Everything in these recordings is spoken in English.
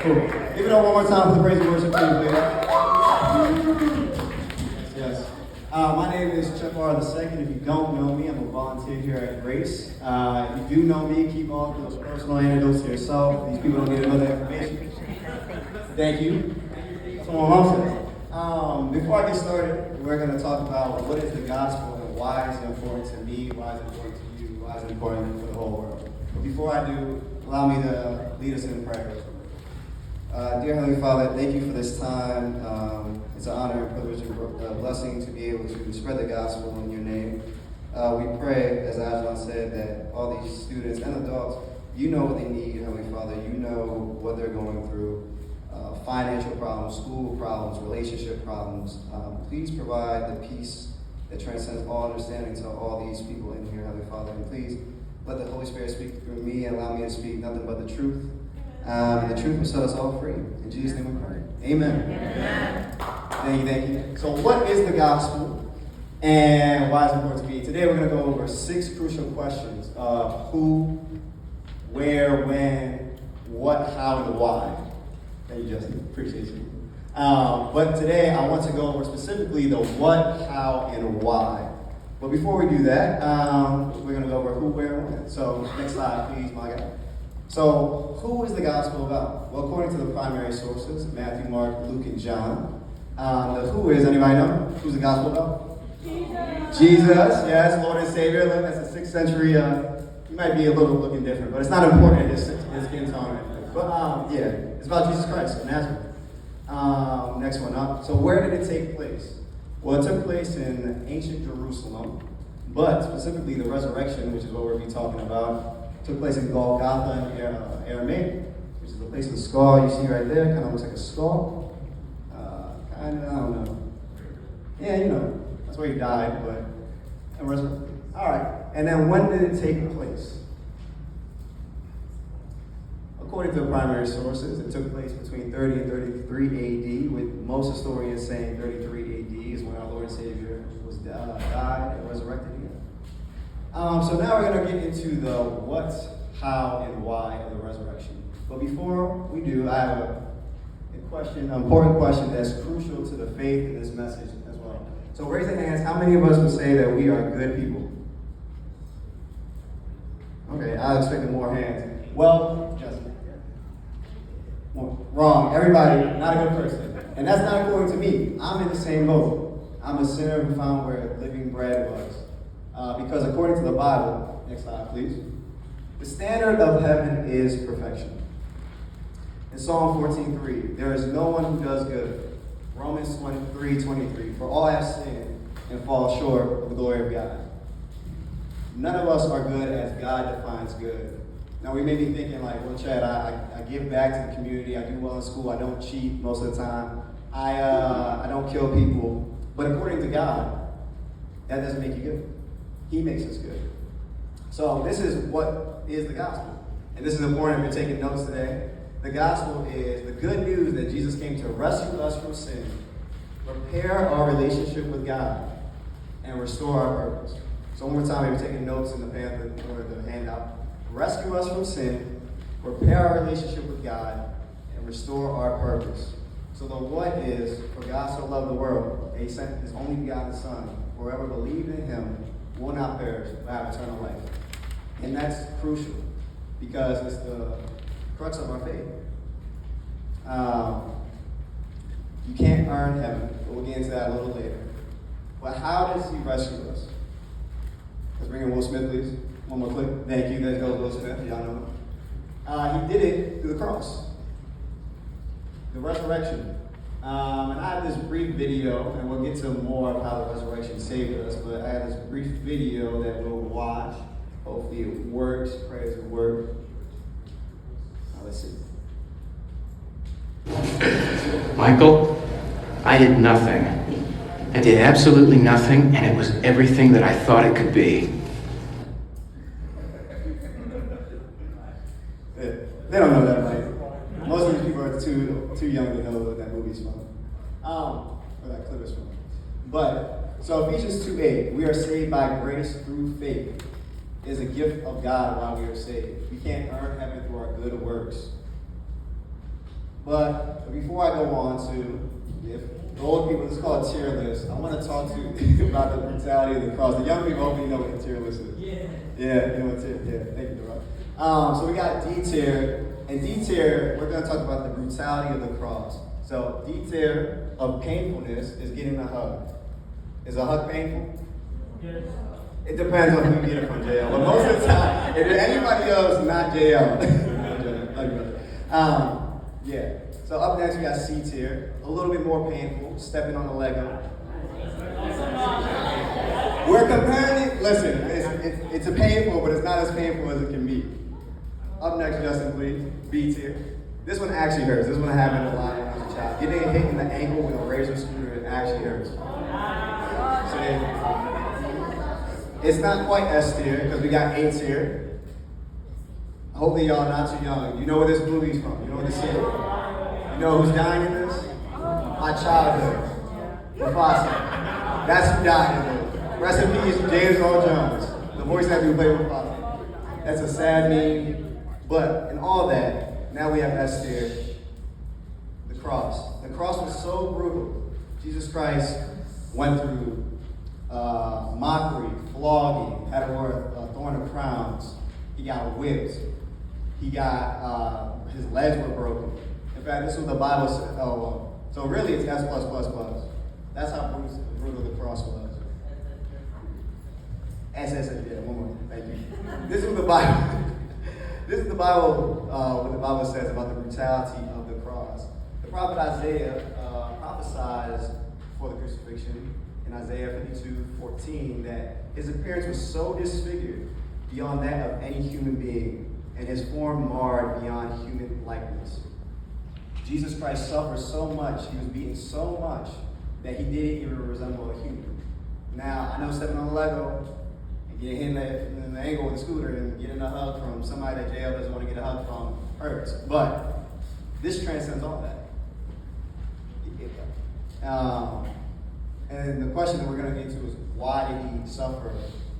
Cool. Give it up one more time for the praise and worship team, please. Yes. My name is Chuck R. II. If you don't know me, I'm a volunteer here at Grace. If you do know me, keep all those personal anecdotes to yourself. These people don't need to know that information. Thank you. Someone else says. Before I get started, we're going to talk about what is the gospel and why is it important to me, why is it important to you, why is it important for the whole world. But before I do, allow me to lead us in prayer. Dear Heavenly Father, thank you for this time. It's an honor and privilege and a blessing to be able to spread the gospel in your name. We pray, as Ajahn said, that all these students and adults, you know what they need, Heavenly Father. You know what they're going through. Financial problems, school problems, relationship problems. Please provide the peace that transcends all understanding to all these people in here, Heavenly Father. And please let the Holy Spirit speak through me and allow me to speak nothing but the truth. And the truth will set us all free. In Jesus' name we pray. Amen. Amen. Thank you. So what is the gospel and why is it important to me? Today we're going to go over 6 crucial questions of who, where, when, what, how, and why. Thank you, Justin. Appreciate you. But today I want to go over specifically the what, how, and why. But before we do that, we're going to go over who, where, and when. So next slide, please, my guy. So, who is the gospel about? Well, according to the primary sources, Matthew, Mark, Luke, and John, the who is, anybody know? Who's the gospel about? Jesus, yes, Lord and Savior. That's a 6th century, you might be a little looking different, but it's not important in this skin tone. But, yeah, it's about Jesus Christ of Nazareth. Next one up. So, where did it take place? Well, it took place in ancient Jerusalem, but specifically the resurrection, which is what we'll be talking about, took place in Golgotha in Aramaic, which is the place of the skull you see right there. Kind of looks like a skull. I don't know. Yeah, you know, that's where he died, but all right. And then when did it take place? According to the primary sources, it took place between 30 and 33 AD, with most historians saying 33 AD is when our Lord and Savior was died and resurrected again. So now we're going to get into the what, how, and why of the resurrection. But before we do, I have a question, an important question that's crucial to the faith in this message as well. So raise your hands. How many of us would say that we are good people? Okay, I expected more hands. Well, Justin. Wrong. Everybody, not a good person. And that's not according to me. I'm in the same boat. I'm a sinner who found where living bread was. Because according to the Bible, next slide please, the standard of heaven is perfection. In Psalm 14:3, there is no one who does good. Romans 23:23, for all have sinned and fall short of the glory of God. None of us are good as God defines good. Now we may be thinking like, well, Chad, I give back to the community, I do well in school, I don't cheat most of the time, I don't kill people. But according to God, that doesn't make you good. He makes us good. So this is what is the gospel. And this is important if you're taking notes today. The gospel is the good news that Jesus came to rescue us from sin, repair our relationship with God, and restore our purpose. So one more time, if you're taking notes in the pamphlet or the handout. Rescue us from sin, repair our relationship with God, and restore our purpose. So the what is, for God so loved the world, that he sent his only begotten Son, whoever believed in him will not perish, but have eternal life. And that's crucial, because it's the crux of our faith. You can't earn heaven, but we'll get into that a little later. But how does he rescue us? Let's bring in Will Smith, please. One more clip. Thank you. There goes Will Smith. Y'all know him. He did it through the cross. The resurrection. And I have this brief video, and we'll get to more of how the resurrection saved us, but I have this brief video that we'll watch. Hopefully it works. Pray it works. Now let's see. Michael, I did nothing. I did absolutely nothing, and it was everything that I thought it could be. They don't know that, right? Most of these people are too young to know what that movie's from. Or that clip is from. But, so Ephesians 2:8, we are saved by grace through faith. It is a gift of God while we are saved. We can't earn heaven through our good works. But before I go on to, if the old people, this is called a tier list. I want to talk to you about the brutality of the cross. The young people hopefully know what the tier list is. Yeah, you know what tier, yeah, thank you, Dora. So we got D tier, and D tier, we're going to talk about the brutality of the cross. So D tier of painfulness is getting a hug. Is a hug painful? Yes. It depends on who you get it from, JL. But most of the time, if it's anybody else, not JL. Yeah. So up next we got C tier, a little bit more painful, stepping on the Lego. We're comparing it. Listen, it's a painful, but it's not as painful as it can be. Up next, Justin, please. B tier. This one actually hurts. This one happened a lot when I was a child. Getting hit in the ankle with a razor scooter, it actually hurts. So it's not quite S tier because we got A tier. Hopefully y'all not too young. You know where this movie's from. You know what this is. You know who's dying in this? My childhood. Mufasa. That's who died in this. Rest in peace, James Earl Jones, the voice actor who played Mufasa. That's a sad meme. But in all that, now we have S tier, the cross. The cross was so brutal. Jesus Christ went through mockery, flogging, had to wear a thorn of crowns. He got whipped. He got, his legs were broken. In fact, this is what the Bible said. So really it's S+++. That's how brutal the cross was. Yeah, one more. Thank you. This is what the Bible. This is the Bible. What the Bible says about the brutality of the cross. The prophet Isaiah prophesies for the crucifixion in Isaiah 52:14 that his appearance was so disfigured beyond that of any human being, and his form marred beyond human likeness. Jesus Christ suffered so much, he was beaten so much, that he didn't even resemble a human. Now, I know stepping on a Lego and getting hit in the ankle with a scooter and getting a hug from somebody that JL doesn't want to get a hug from hurts. But this transcends all that. And the question that we're going to get to is, why did he suffer?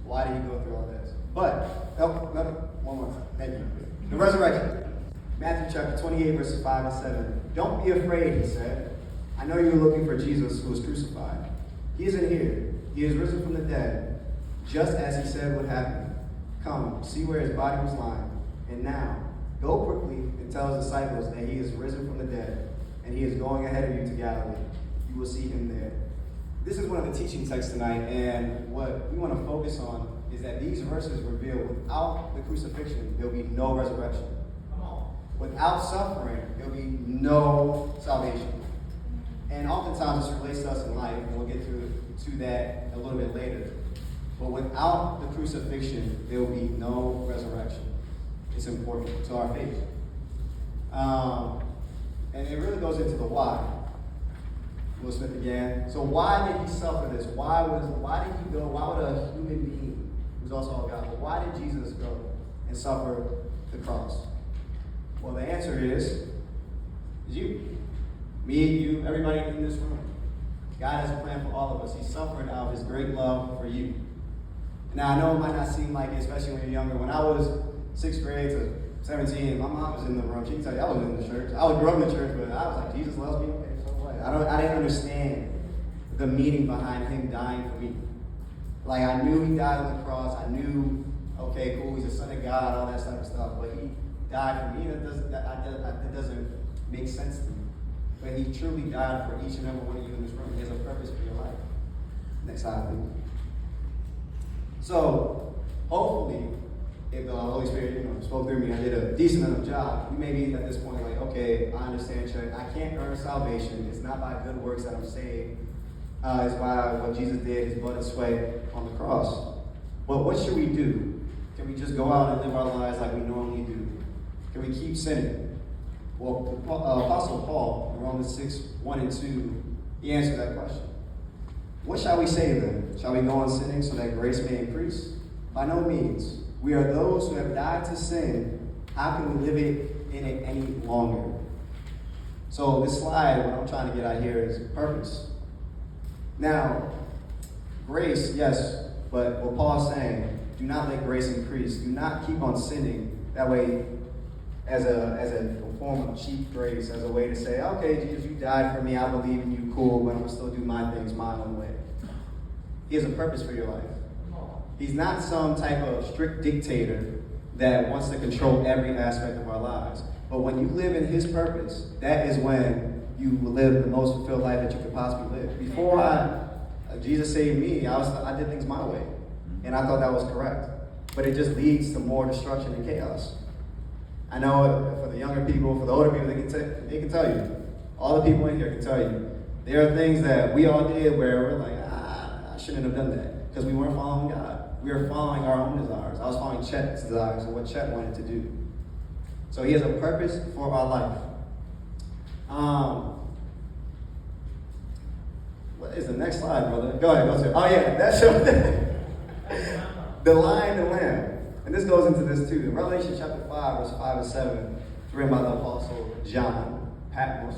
Why did he go through all this? But, one more. Thank you. The resurrection. Matthew chapter 28, verses 5 and 7. Don't be afraid, he said. I know you're looking for Jesus who was crucified. He isn't here. He is risen from the dead, just as he said would happen. Come, see where his body was lying. And now, go quickly and tell his disciples that he is risen from the dead, and he is going ahead of you to Galilee. You will see him there. This is one of the teaching texts tonight, and what we want to focus on is that these verses reveal without the crucifixion, there will be no resurrection. Without suffering, there will be no salvation. And oftentimes this relates to us in life, and we'll get to that a little bit later. But without the crucifixion, there will be no resurrection. It's important to our faith. And it really goes into the why. Will Smith again. So why did he suffer this? Why did he go? Why would a human being who's also a God, but why did Jesus go and suffer the cross? Well, the answer is you. Me, you, everybody in this room. God has a plan for all of us. He suffered out of his great love for you. Now, I know it might not seem like it, especially when you're younger. When I was 6th grade to 17, my mom was in the room. She can tell you I wasn't in the church. I grew up in the church, but I was like, Jesus loves me. Okay, so what? I didn't understand the meaning behind him dying for me. Like, I knew he died on the cross. I knew, okay, cool, he's the Son of God, all that type of stuff. But he died for me. That doesn't make sense to me. But he truly died for each and every one of you in this room. He has a purpose for your life. Next slide, please. So, hopefully, if the Holy Spirit, spoke through me, I did a decent enough job. You may be at this point like, okay, I understand, church. I can't earn salvation. It's not by good works that I'm saved. It's by what Jesus did, his blood and sweat on the cross. But what should we do? Can we just go out and live our lives like we normally do? Can we keep sinning? Well, Apostle Paul, in Romans 6:1-2, he answered that question. What shall we say then? Shall we go on sinning so that grace may increase? By no means. We are those who have died to sin. How can we live in it any longer? So this slide, what I'm trying to get at here is purpose. Now, grace, yes, but what Paul's saying, do not let grace increase. Do not keep on sinning. That way, as a form of cheap grace, as a way to say, okay, Jesus, you died for me, I believe in you, cool, but I'm going to still do my things my own way. He has a purpose for your life. He's not some type of strict dictator that wants to control every aspect of our lives. But when you live in his purpose, that is when you will live the most fulfilled life that you could possibly live. Before Jesus saved me, I did things my way. And I thought that was correct. But it just leads to more destruction and chaos. I know for the younger people, for the older people, they can tell you. All the people in here can tell you. There are things that we all did where we're like, I shouldn't have done that. Because we weren't following God. We were following our own desires. I was following Chet's desires and what Chet wanted to do. So he has a purpose for our life. What is the next slide, brother? Go ahead, go to it. Oh yeah, that shows the lion and lamb. And this goes into this too. In Revelation chapter 5, verse 5 and 7, it's written by the apostle John, Patmos.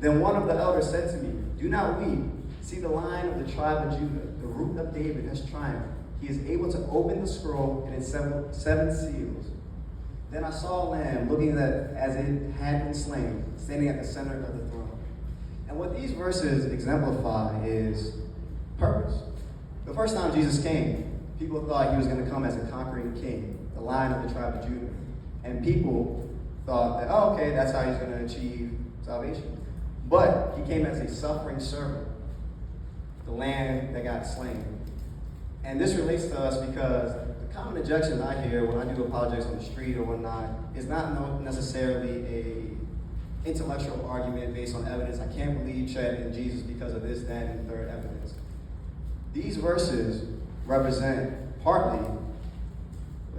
Then one of the elders said to me, do not weep. See, the Lion of the tribe of Judah, the root of David, has triumphed. He is able to open the scroll and its seven seals. Then I saw a lamb looking as it had been slain, standing at the center of the throne. And what these verses exemplify is purpose. The first time Jesus came, people thought he was going to come as a conquering king, the Lion of the tribe of Judah. And people thought that, oh, okay, that's how he's going to achieve salvation. But he came as a suffering servant, the lamb that got slain. And this relates to us because the common objection I hear when I do apologetics on the street or whatnot is not necessarily a intellectual argument based on evidence. I can't believe Chet and Jesus because of this, that, and third evidence. These verses represent partly,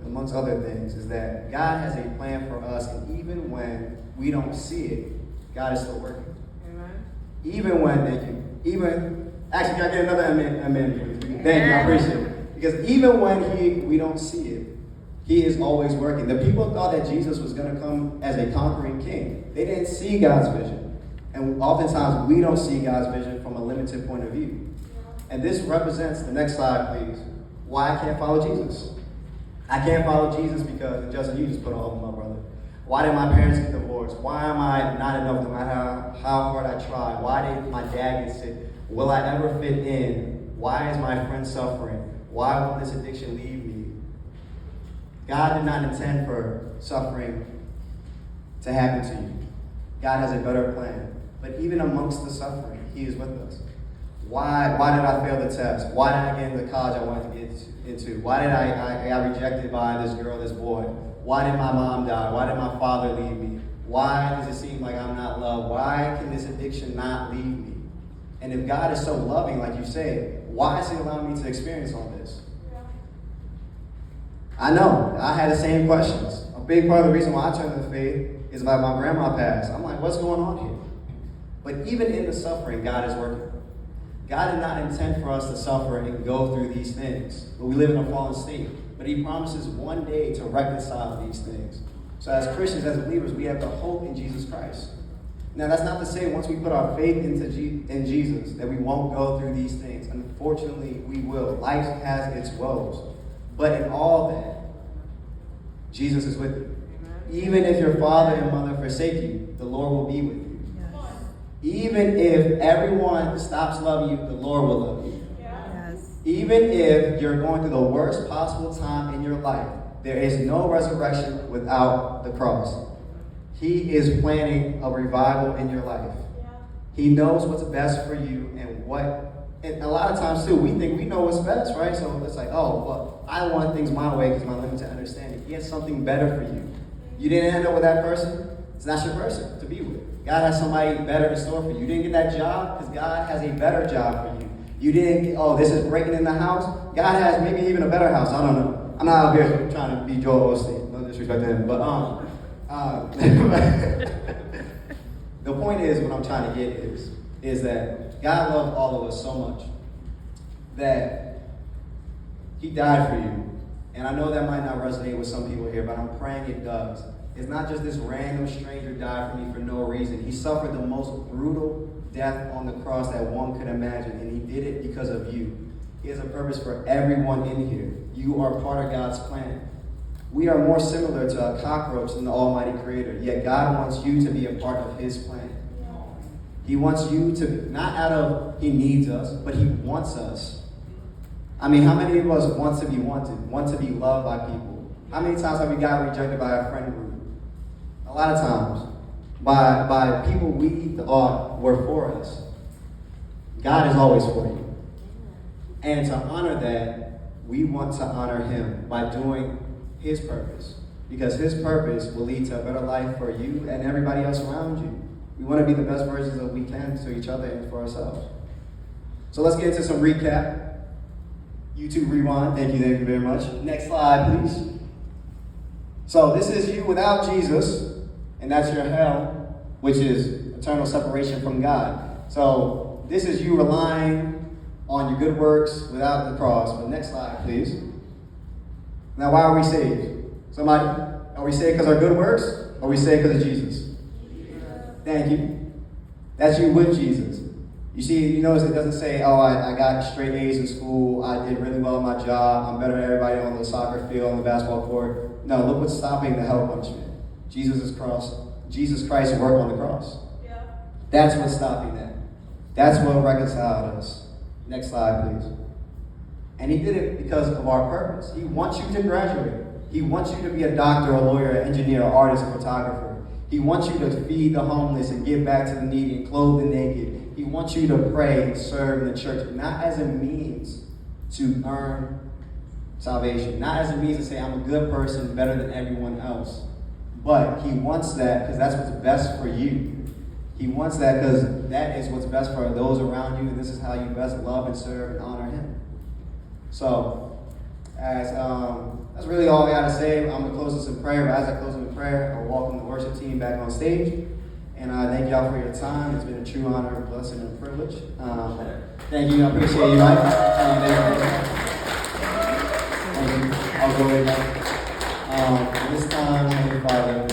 amongst other things, is that God has a plan for us, and even when we don't see it, God is still working. Amen. Even when actually, can I get another amen? Thank you, I appreciate it. Because even when we don't see it, he is always working. The people thought that Jesus was going to come as a conquering king. They didn't see God's vision. And oftentimes, we don't see God's vision from a limited point of view. And this represents, the next slide, please, why I can't follow Jesus. I can't follow Jesus because, and Justin, you just put all of them up, brother. Why did my parents get divorced? Why am I not enough no matter how hard I try? Why did my dad get sick? Will I ever fit in? Why is my friend suffering? Why won't this addiction leave me? God did not intend for suffering to happen to you. God has a better plan. But even amongst the suffering, he is with us. Why did I fail the test? Why did I get into the college I wanted to get into? Why did I got rejected by this girl, this boy? Why did my mom die? Why did my father leave me? Why does it seem like I'm not loved? Why can this addiction not leave me? And if God is so loving, like you say, why is he allowing me to experience all this? I know, I had the same questions. A big part of the reason why I turned to faith is about my grandma passed. I'm like, what's going on here? But even in the suffering, God is working. God did not intend for us to suffer and go through these things. But we live in a fallen state. But he promises one day to reconcile these things. So as Christians, as believers, we have the hope in Jesus Christ. Now, that's not to say once we put our faith in Jesus that we won't go through these things. Unfortunately, we will. Life has its woes. But in all that, Jesus is with you. Even if your father and mother forsake you, the Lord will be with you. Even if everyone stops loving you, the Lord will love you. Yes. Even if you're going through the worst possible time in your life, there is no resurrection without the cross. He is planning a revival in your life. Yeah. He knows what's best for you and a lot of times too, we think we know what's best, right? So it's like, oh, well, I want things my way because my limited understanding. He has something better for you. You didn't end up with that person, it's not your person to be with. God has somebody better in store for you. You didn't get that job because God has a better job for you. You didn't get, oh, this is breaking in the house. God has maybe even a better house. I don't know. I'm not out here trying to be Joel Osteen. No disrespect to him. But the point is, what I'm trying to get is that God loved all of us so much that he died for you. And I know that might not resonate with some people here, but I'm praying it does. It's not just this random stranger died for me for no reason. He suffered the most brutal death on the cross that one could imagine, and he did it because of you. He has a purpose for everyone in here. You are part of God's plan. We are more similar to a cockroach than the Almighty Creator, yet God wants you to be a part of His plan. He wants you to, not out of He needs us, but He wants us. I mean, how many of us want to be wanted, want to be loved by people? How many times have we got rejected by our friend group? A lot of times. By people we thought were for us. God is always for you. And to honor that, we want to honor Him by doing His purpose. Because His purpose will lead to a better life for you and everybody else around you. We want to be the best versions that we can to each other and for ourselves. So let's get into some recap. YouTube rewind. Thank you very much. Next slide, please. So this is you without Jesus, and that's your hell, which is eternal separation from God. So this is you relying on your good works without the cross. But next slide, please. Now, why are we saved? Somebody? Are we saved because of our good works? Or are we saved because of Jesus? Thank you. That's you with Jesus. You see, you notice it doesn't say, oh, I got straight A's in school, I did really well in my job, I'm better than everybody on the soccer field, on the basketball court. No, look what's stopping the hell punishment. Jesus Christ's work on the cross. Yeah. That's what's stopping that. That's what reconciled us. Next slide, please. And He did it because of our purpose. He wants you to graduate. He wants you to be a doctor, a lawyer, an engineer, an artist, a photographer. He wants you to feed the homeless and give back to the needy and clothe the naked. He wants you to pray and serve in the church, not as a means to earn salvation, not as a means to say, I'm a good person, better than everyone else. But He wants that because that's what's best for you. He wants that because that is what's best for those around you, and this is how you best love and serve and honor Him. So, that's really all I got to say. I'm going to close this in prayer, but as I close in prayer, I'll welcome the worship team back on stage. And I thank y'all for your time. It's been a true honor, blessing, and privilege. Thank you. I appreciate you, Mike. Thank you. I'll go way back. This time, Heavenly Father,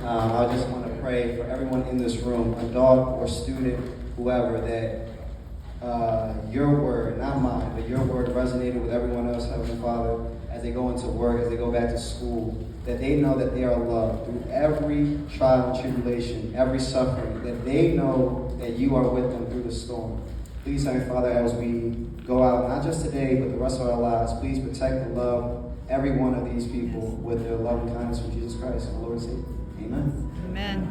I just want to pray for everyone in this room, adult or student, whoever, that your word, not mine, but your word resonated with everyone else, Heavenly Father, as they go into work, as they go back to school, that they know that they are loved through every trial and tribulation, every suffering, that they know that you are with them through the storm. Please, Heavenly Father, as we go out, not just today, but the rest of our lives, please protect and love every one of these people with their love and kindness from Jesus Christ, our Lord and Savior. Amen. Amen.